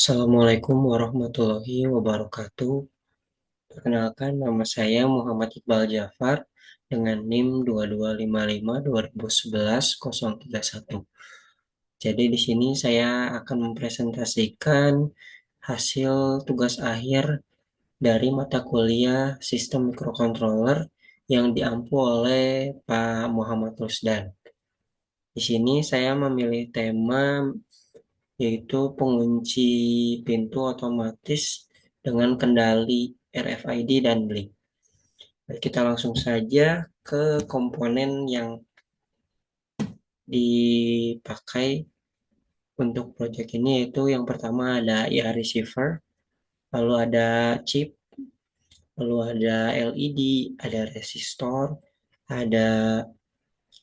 Assalamualaikum warahmatullahi wabarakatuh. Perkenalkan, nama saya Muhammad Iqbal Jafar dengan NIM 2255-2011-031. Jadi di sini saya akan mempresentasikan hasil tugas akhir dari mata kuliah Sistem Microcontroller yang diampu oleh Pak Muhammad Rusdan. Di sini saya memilih tema yaitu pengunci pintu otomatis dengan kendali RFID dan Blink. Baik, kita langsung saja ke komponen yang dipakai untuk project ini, yaitu yang pertama ada IA receiver, lalu ada chip, lalu ada LED, ada resistor, ada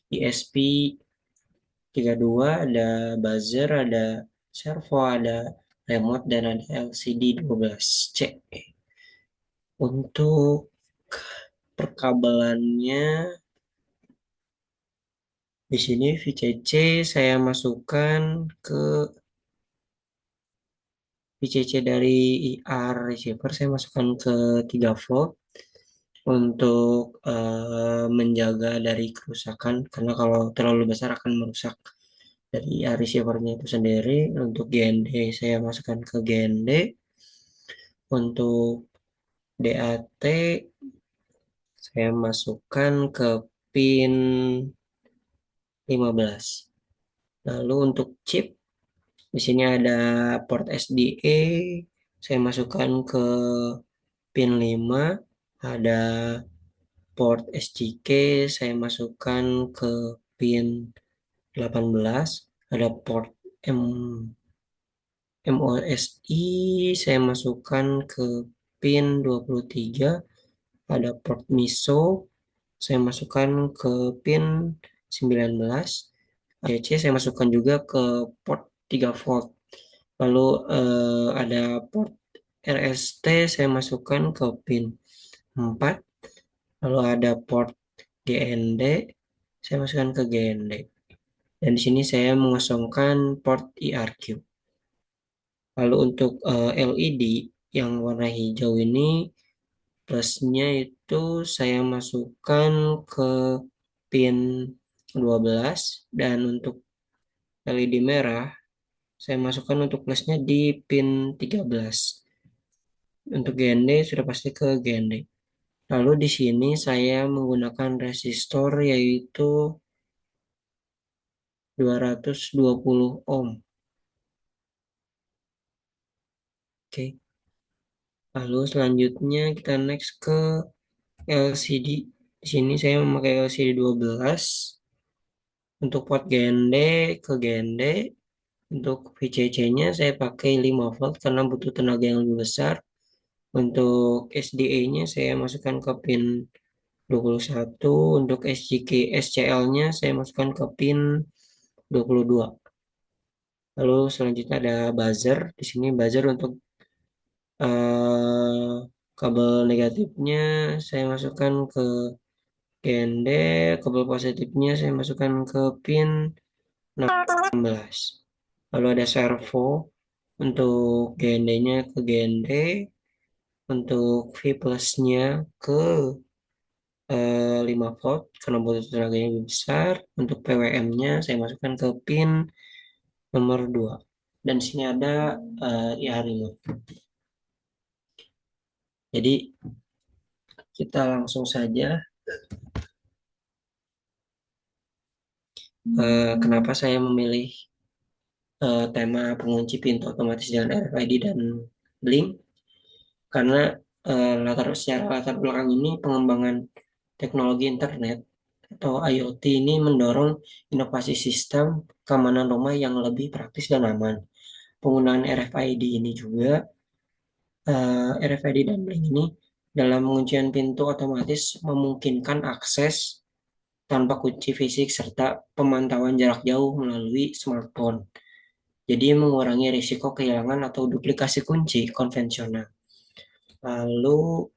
ESP32, ada buzzer, ada servo, ada remote, dan ada LCD 12C. Untuk perkabelannya, di sini VCC saya masukkan ke VCC dari IR receiver, saya masukkan ke 3 volt untuk menjaga dari kerusakan, karena kalau terlalu besar akan merusak dari IR receivernya itu sendiri. Untuk GND saya masukkan ke GND. Untuk DAT saya masukkan ke pin 15. Lalu untuk chip, di sini ada port SDA, saya masukkan ke pin 5, ada port SCK, saya masukkan ke pin 18, ada port M MOSI, saya masukkan ke pin 23, ada port MISO, saya masukkan ke pin 19, DC saya masukkan juga ke port 3 volt. Lalu ada port RST saya masukkan ke pin 4. Lalu ada port GND saya masukkan ke GND. Dan di sini saya mengosongkan port IRQ. Lalu untuk LED yang warna hijau ini, plusnya itu saya masukkan ke pin 12, dan untuk LED merah saya masukkan untuk plusnya di pin 13. Untuk GND sudah pasti ke GND. Lalu di sini saya menggunakan resistor yaitu 220 ohm. Oke. Lalu selanjutnya kita next ke LCD. Di sini saya memakai LCD 12 untuk port GND ke GND. Untuk VCC-nya saya pakai 5 volt karena butuh tenaga yang lebih besar. Untuk SDA-nya saya masukkan ke pin 21. Untuk SCL-nya saya masukkan ke pin 22. Lalu selanjutnya ada buzzer. Di sini buzzer untuk eh, kabel negatifnya saya masukkan ke GND, kabel positifnya saya masukkan ke pin 16. Lalu ada servo untuk GND-nya ke GND, untuk V plus-nya ke 5 volt karena butuh tenaganya lebih besar. Untuk PWM-nya saya masukkan ke pin nomor 2. Dan di sini ada IR remote. Jadi kita langsung saja, kenapa saya memilih tema pengunci pintu otomatis dengan RFID dan Blink, karena secara latar belakang ini pengembangan teknologi internet atau IoT ini mendorong inovasi sistem keamanan rumah yang lebih praktis dan aman. Penggunaan RFID ini juga, RFID dan Blink ini dalam penguncian pintu otomatis memungkinkan akses tanpa kunci fisik serta pemantauan jarak jauh melalui smartphone. Jadi mengurangi risiko kehilangan atau duplikasi kunci konvensional. Lalu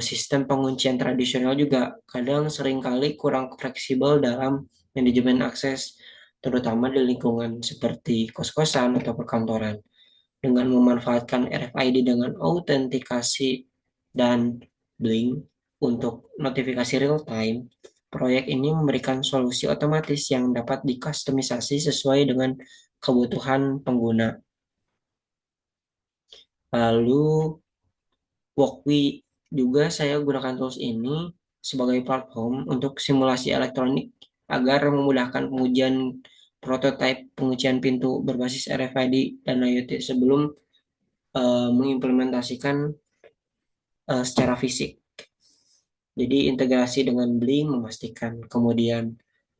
sistem penguncian tradisional juga kadang seringkali kurang fleksibel dalam manajemen akses, terutama di lingkungan seperti kos-kosan atau perkantoran. dengan memanfaatkan RFID dengan autentikasi dan Blink untuk notifikasi real time. Proyek ini memberikan solusi otomatis yang dapat dikustomisasi sesuai dengan kebutuhan pengguna. Lalu Walkwi juga saya gunakan tools ini sebagai platform untuk simulasi elektronik agar memudahkan pengujian prototipe pengujian pintu berbasis RFID dan IoT sebelum mengimplementasikan secara fisik. Jadi integrasi dengan Blink memastikan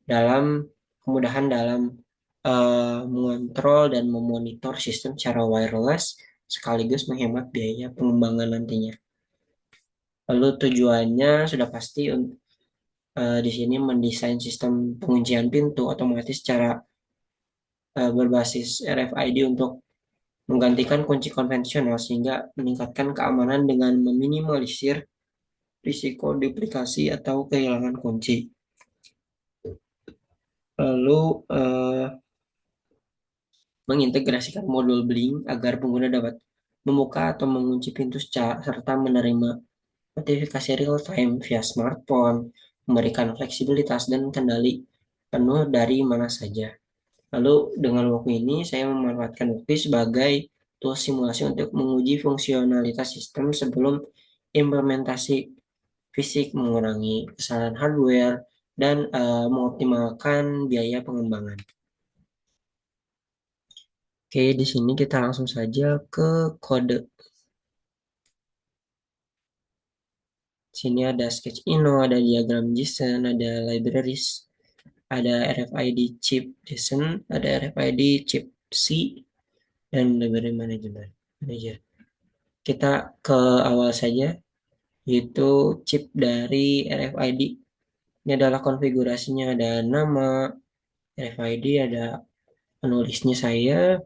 dalam kemudahan dalam mengontrol dan memonitor sistem secara wireless sekaligus menghemat biaya pengembangan nantinya. Lalu tujuannya sudah pasti di sini mendesain sistem penguncian pintu otomatis secara berbasis RFID untuk menggantikan kunci konvensional sehingga meningkatkan keamanan dengan meminimalisir risiko duplikasi atau kehilangan kunci. Lalu mengintegrasikan modul Blink agar pengguna dapat membuka atau mengunci pintu serta menerima notifikasi real time via smartphone, memberikan fleksibilitas dan kendali penuh dari mana saja. Lalu dengan waktu ini saya memanfaatkan waktu sebagai tools simulasi untuk menguji fungsionalitas sistem sebelum implementasi fisik, mengurangi kesalahan hardware dan mengoptimalkan biaya pengembangan. Oke, di sini kita langsung saja ke kode. Sini ada sketch Ino, ada diagram JSON, ada libraries, ada RFID chip JSON, ada RFID chip C, dan library manager. Kita ke awal saja, yaitu chip dari RFID. Ini adalah konfigurasinya, ada nama RFID, ada penulisnya saya,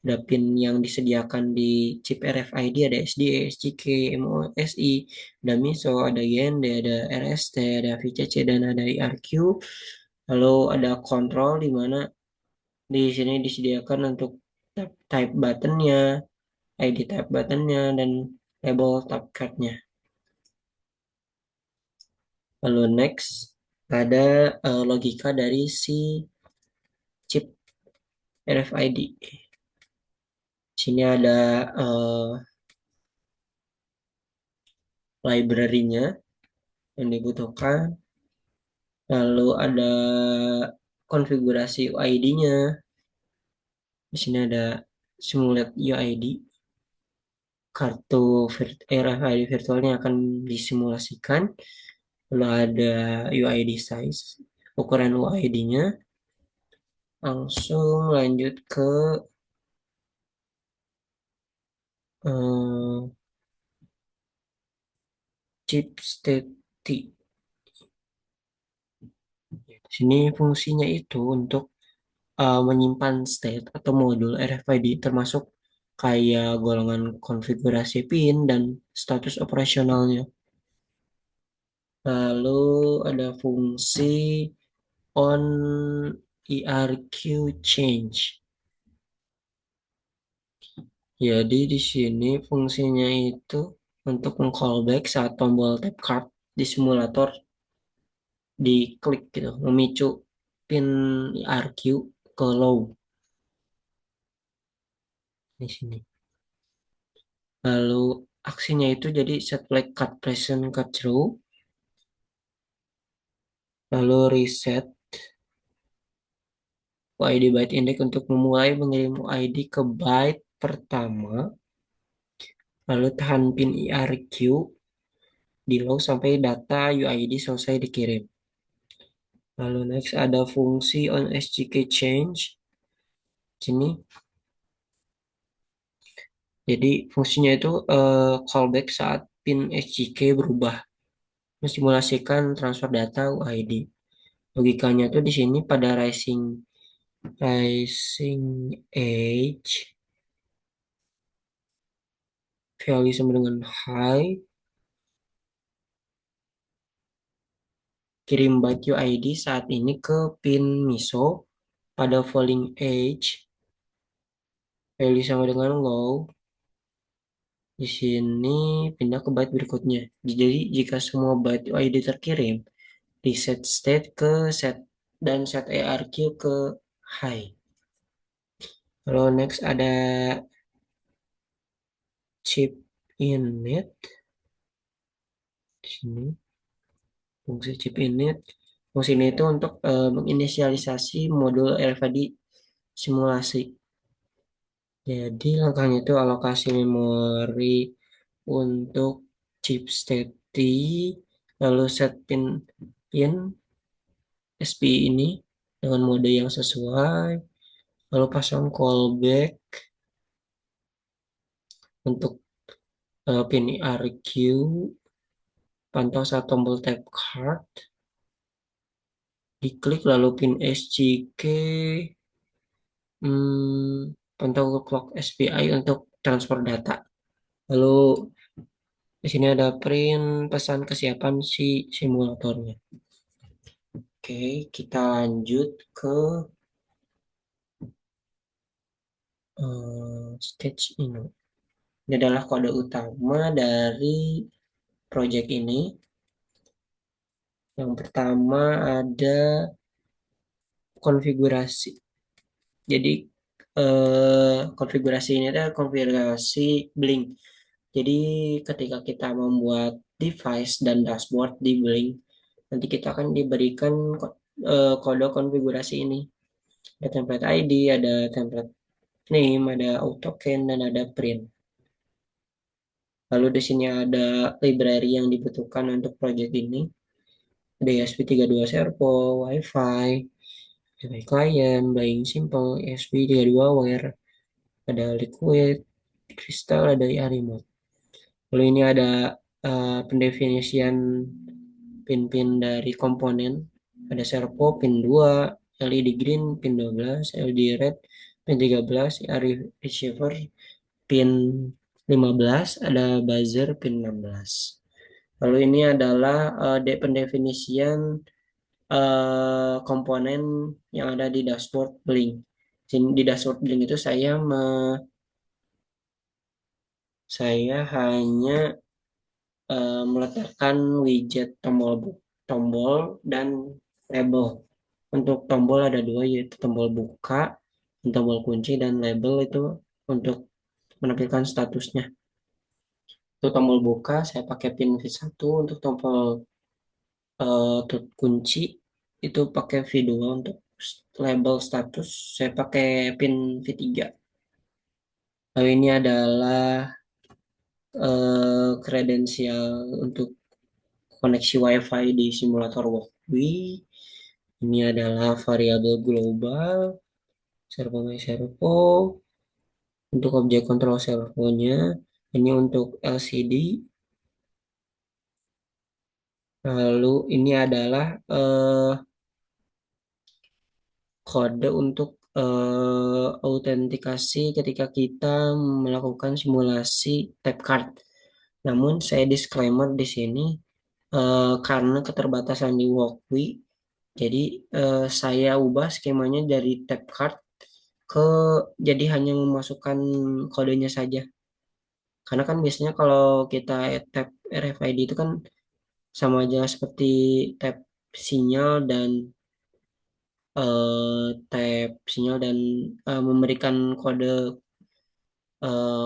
ada pin yang disediakan di chip RFID, ada SDA, SCK, MOSI, ada MISO, ada GND, ada RST, ada VCC, dan ada IRQ. Lalu ada kontrol di mana di sini disediakan untuk type buttonnya, ID type buttonnya, dan label type cardnya. Lalu next, ada logika dari si chip RFID. Sini ada library-nya yang dibutuhkan. Lalu ada konfigurasi UID-nya. Di sini ada simulate UID, kartu RFID virtualnya akan disimulasikan. Lalu ada UID size, ukuran UID-nya. Langsung lanjut ke eh, chip state. Sini fungsinya itu untuk menyimpan state atau modul RFID termasuk kayak golongan konfigurasi PIN dan status operasionalnya. Lalu ada fungsi on IRQ change. Jadi di sini fungsinya itu untuk meng-callback saat tombol tap card di simulator diklik gitu, memicu pin IRQ ke low di sini. Lalu aksinya itu jadi set flag cut present cut through, lalu reset UID byte index untuk memulai mengirim UID ke byte pertama, lalu tahan pin IRQ di low sampai data UID selesai dikirim. Lalu next ada fungsi on SGK change. Sini, jadi fungsinya itu callback saat pin SGK berubah, mensimulasikan transfer data UID. Logikanya tuh di sini pada rising edge value sama dengan high, kirim byte UID saat ini ke pin MISO. Pada falling edge value sama dengan low. Di sini pindah ke byte berikutnya. Jadi jika semua byte UID terkirim, reset state ke set dan set ARQ ke high. Lalu next ada chip init di sini. Fungsi chip init. Fungsi ini itu untuk menginisialisasi modul RFID simulasi. Jadi langkahnya itu alokasi memori untuk chip steady, lalu set pin SPI ini dengan mode yang sesuai, lalu pasang callback untuk pin RQ, pantau saat tombol tap card, diklik lalu pin SCK, pantau clock SPI untuk transfer data. Lalu di sini ada print pesan kesiapan si simulatornya. Oke, kita lanjut ke stage ini. Ini adalah kode utama dari project ini. Yang pertama ada konfigurasi. Jadi konfigurasi ini adalah konfigurasi Blink. Jadi ketika kita membuat device dan dashboard di Blink, nanti kita akan diberikan kode konfigurasi ini. Ada template ID, ada template name, ada autocan, dan ada print. Lalu di sini ada library yang dibutuhkan untuk project ini. Ada ESP32 Servo, Wi-Fi, Wi-Fi client, Buying Simple, ESP32 Wire, ada Liquid, Crystal, ada IA Remote. Lalu ini ada pendefinisian pin-pin dari komponen. Ada servo pin 2, LED green pin 12, LED red pin 13, IA receiver pin 15, ada buzzer pin 16. Lalu ini adalah pendefinisian komponen yang ada di dashboard Blink. Di dashboard Blink itu saya hanya meletakkan widget tombol dan label. Untuk tombol ada dua, yaitu tombol buka, tombol kunci, dan label itu untuk menampilkan statusnya. Untuk tombol buka saya pakai pin V1, untuk tombol kunci itu pakai V2, untuk label status saya pakai pin V3. Lalu ini adalah kredensial untuk koneksi Wi-Fi di simulator Walkway. Ini adalah variabel global, servo by servo, untuk objek kontrol servonya. Ini untuk LCD. Lalu ini adalah kode untuk autentikasi ketika kita melakukan simulasi tap card. Namun saya disclaimer di sini karena keterbatasan di Walkway, jadi saya ubah skemanya dari tap card ke jadi hanya memasukkan kodenya saja. Karena kan biasanya kalau kita tap RFID itu kan sama aja seperti tap sinyal dan memberikan kode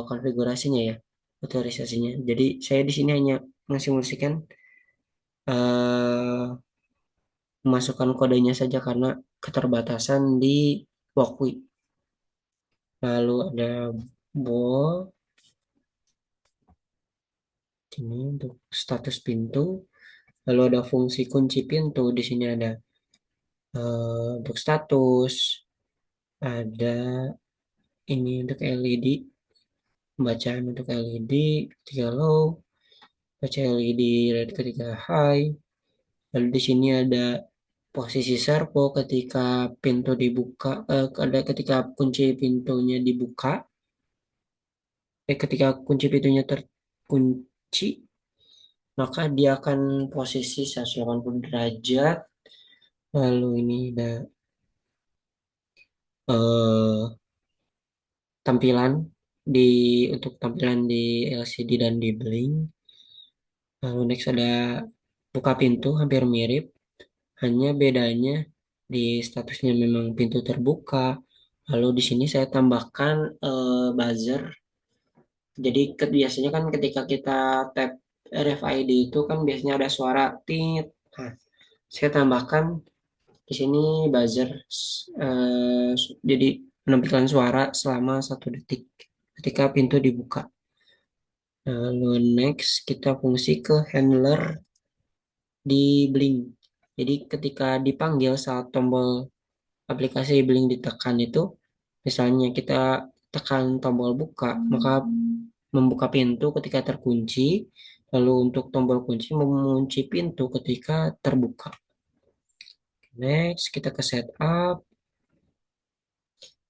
konfigurasinya ya, otorisasinya. Jadi saya di sini hanya mensimulasikan eh, memasukkan kodenya saja karena keterbatasan di Walkly. Lalu ada ball ini untuk status pintu. Lalu ada fungsi kunci pintu. Di sini ada untuk status, ada ini untuk LED, bacaan untuk LED ketika low, baca LED red ketika high. Lalu di sini ada posisi servo ketika pintu dibuka, ada ketika kunci pintunya dibuka, ketika kunci pintunya terkunci, maka dia akan posisi 180 derajat. Lalu ini ada eh, tampilan di untuk tampilan di LCD dan di Blink. Lalu next ada buka pintu hampir mirip, hanya bedanya di statusnya memang pintu terbuka. Lalu di sini saya tambahkan buzzer. Jadi biasanya kan ketika kita tap RFID itu kan biasanya ada suara tit. Nah, saya tambahkan di sini buzzer, eh, jadi menampilkan suara selama 1 detik ketika pintu dibuka. Lalu next kita fungsi ke handler di Blink. Jadi ketika dipanggil saat tombol aplikasi Blink ditekan itu, misalnya kita tekan tombol buka, maka membuka pintu ketika terkunci, lalu untuk tombol kunci mengunci pintu ketika terbuka. Next, kita ke setup.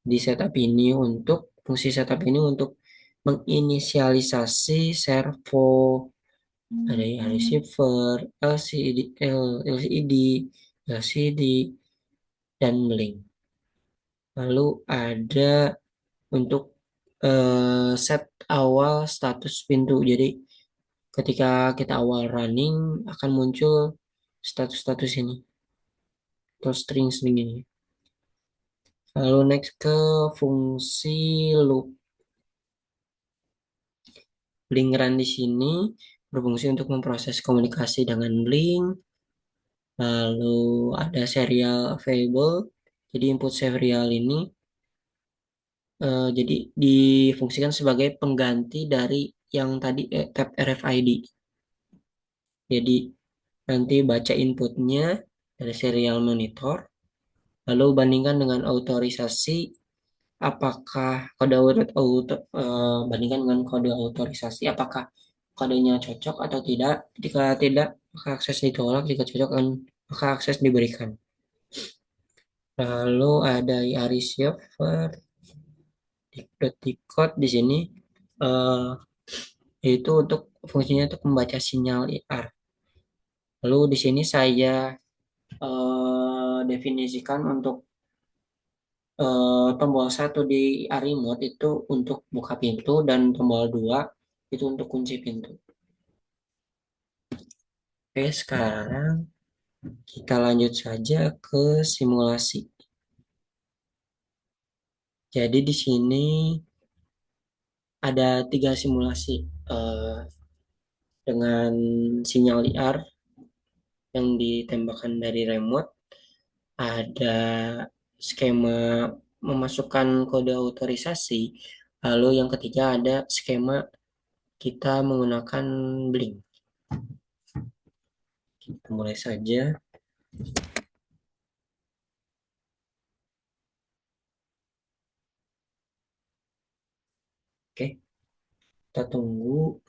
Di setup ini untuk fungsi setup ini untuk menginisialisasi servo, ada yang receiver, LCD, LCD, dan link. Lalu ada untuk set awal status pintu. Jadi ketika kita awal running akan muncul status-status ini atau string-string ini. Lalu next ke fungsi loop. Blink run di sini berfungsi untuk memproses komunikasi dengan Blink. Lalu ada serial available. Jadi input serial ini jadi difungsikan sebagai pengganti dari yang tadi tap RFID. Jadi nanti baca inputnya dari serial monitor, lalu bandingkan dengan otorisasi, apakah kode bandingkan dengan kode otorisasi, apakah kodenya cocok atau tidak. Jika tidak, maka akses ditolak. Jika cocok, maka akses diberikan. Lalu ada IR receiver, decode di sini, eh, yaitu untuk fungsinya untuk membaca sinyal IR. Lalu di sini saya definisikan untuk tombol 1 di IR remote itu untuk buka pintu dan tombol 2 itu untuk kunci pintu. Oke, sekarang kita lanjut saja ke simulasi. Jadi di sini ada 3 simulasi eh, dengan sinyal IR yang ditembakkan dari remote. Ada skema memasukkan kode otorisasi. Lalu yang ketiga ada skema kita menggunakan Blink. Kita mulai saja. Oke, kita tunggu.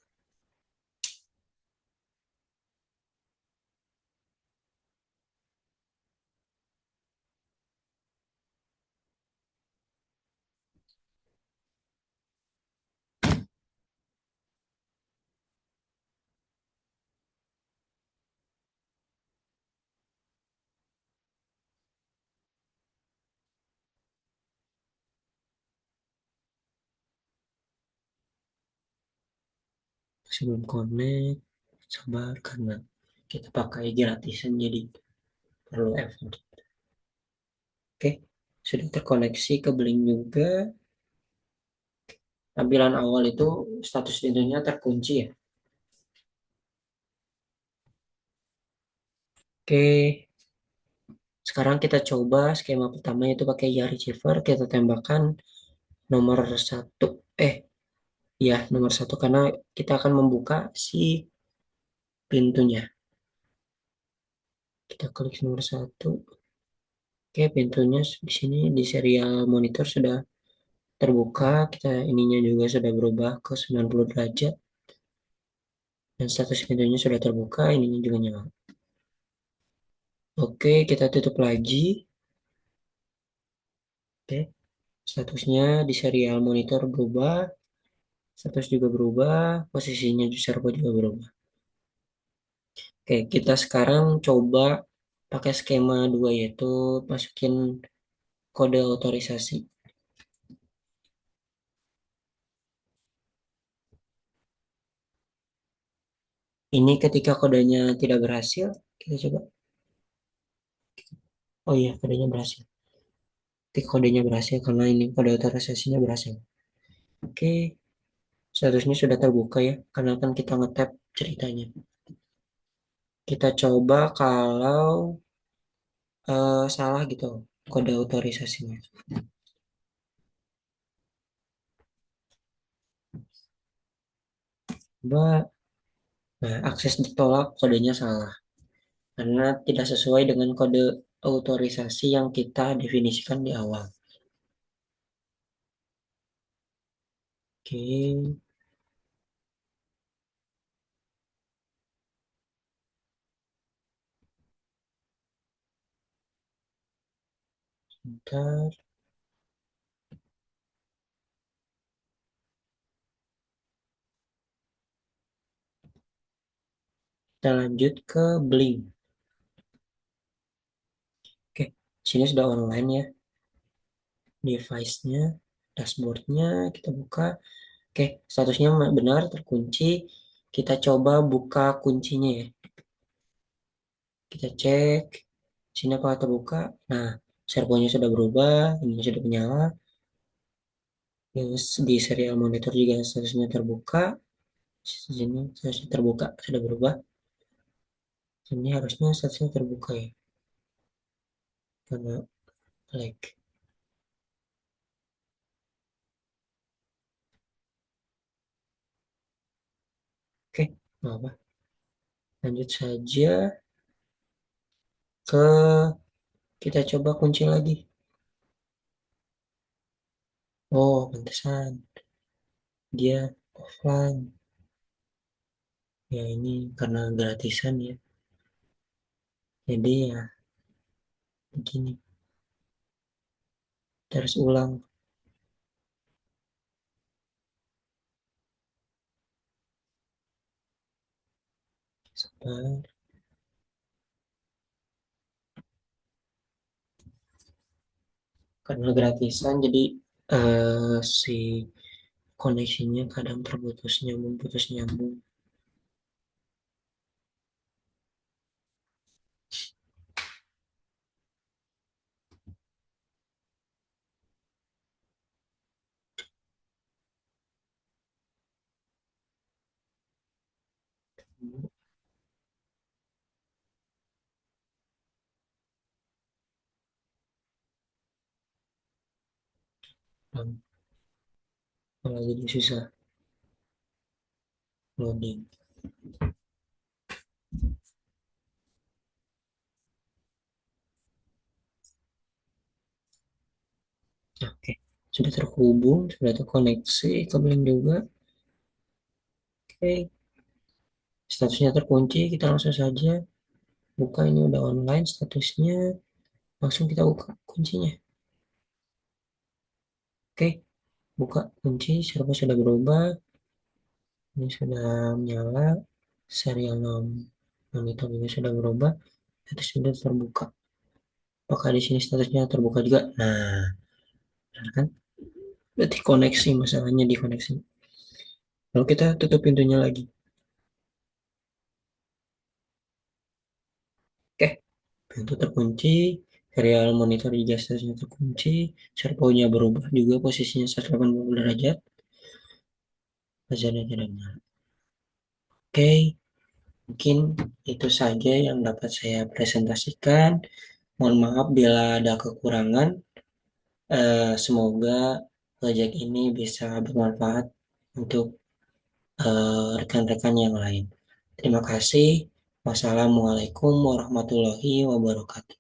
Sebelum connect, sabar karena kita pakai gratisan jadi perlu effort. Oke, sudah terkoneksi ke Blink juga. Tampilan awal itu status pintunya terkunci ya. Oke, sekarang kita coba skema pertama itu pakai ya receiver, kita tembakkan nomor 1. Eh, ya nomor 1 karena kita akan membuka si pintunya. Kita klik nomor 1. Oke, pintunya di sini di serial monitor sudah terbuka. Kita ininya juga sudah berubah ke 90 derajat. Dan status pintunya sudah terbuka, ininya juga nyala. Oke, kita tutup lagi. Oke, statusnya di serial monitor berubah. Status juga berubah. Posisinya di servo juga berubah. Oke, kita sekarang coba pakai skema 2 yaitu masukin kode otorisasi. Ini ketika kodenya tidak berhasil, kita coba. Oh iya, kodenya berhasil. Ketika kodenya berhasil, karena ini kode otorisasinya berhasil. Oke, statusnya sudah terbuka ya, karena kan kita ngetap ceritanya. Kita coba kalau salah gitu, kode otorisasinya. Coba, nah akses ditolak, kodenya salah. Karena tidak sesuai dengan kode otorisasi yang kita definisikan di awal. Oke, bentar. Kita lanjut ke Blink. Oke, sini sudah online ya. Device-nya, dashboard-nya kita buka. Oke, statusnya benar terkunci. Kita coba buka kuncinya ya. Kita cek. Sini apa terbuka? Nah, servonya sudah berubah. Ini sudah menyala. Terus di serial monitor juga statusnya terbuka. Sini statusnya terbuka, sudah berubah. Sini harusnya statusnya terbuka ya. Karena like. Oke, nggak apa. Lanjut saja ke kita coba kunci lagi. Oh, pantesan dia offline. Ya ini karena gratisan ya. Jadi ya begini. Terus ulang. Sabar. Karena gratisan jadi si koneksinya kadang terputus nyambung putus nyambung. Dan malah jadi susah loading. Oke, sudah terhubung, sudah terkoneksi ke Blink juga. Oke, statusnya terkunci, kita langsung saja buka ini udah online statusnya, langsung kita buka kuncinya. Oke, buka kunci, server sudah berubah, ini sudah menyala, serial monitor ini sudah berubah, status sudah terbuka. Apakah di sini statusnya terbuka juga? Nah, benar kan? Berarti koneksi, masalahnya di koneksi. Lalu kita tutup pintunya lagi. Oke, pintu terkunci, serial monitor juga statusnya terkunci, servonya berubah juga posisinya 180 derajat, buzzernya tidak nyala. Oke, mungkin itu saja yang dapat saya presentasikan. Mohon maaf bila ada kekurangan. Semoga proyek ini bisa bermanfaat untuk rekan-rekan yang lain. Terima kasih. Wassalamualaikum warahmatullahi wabarakatuh.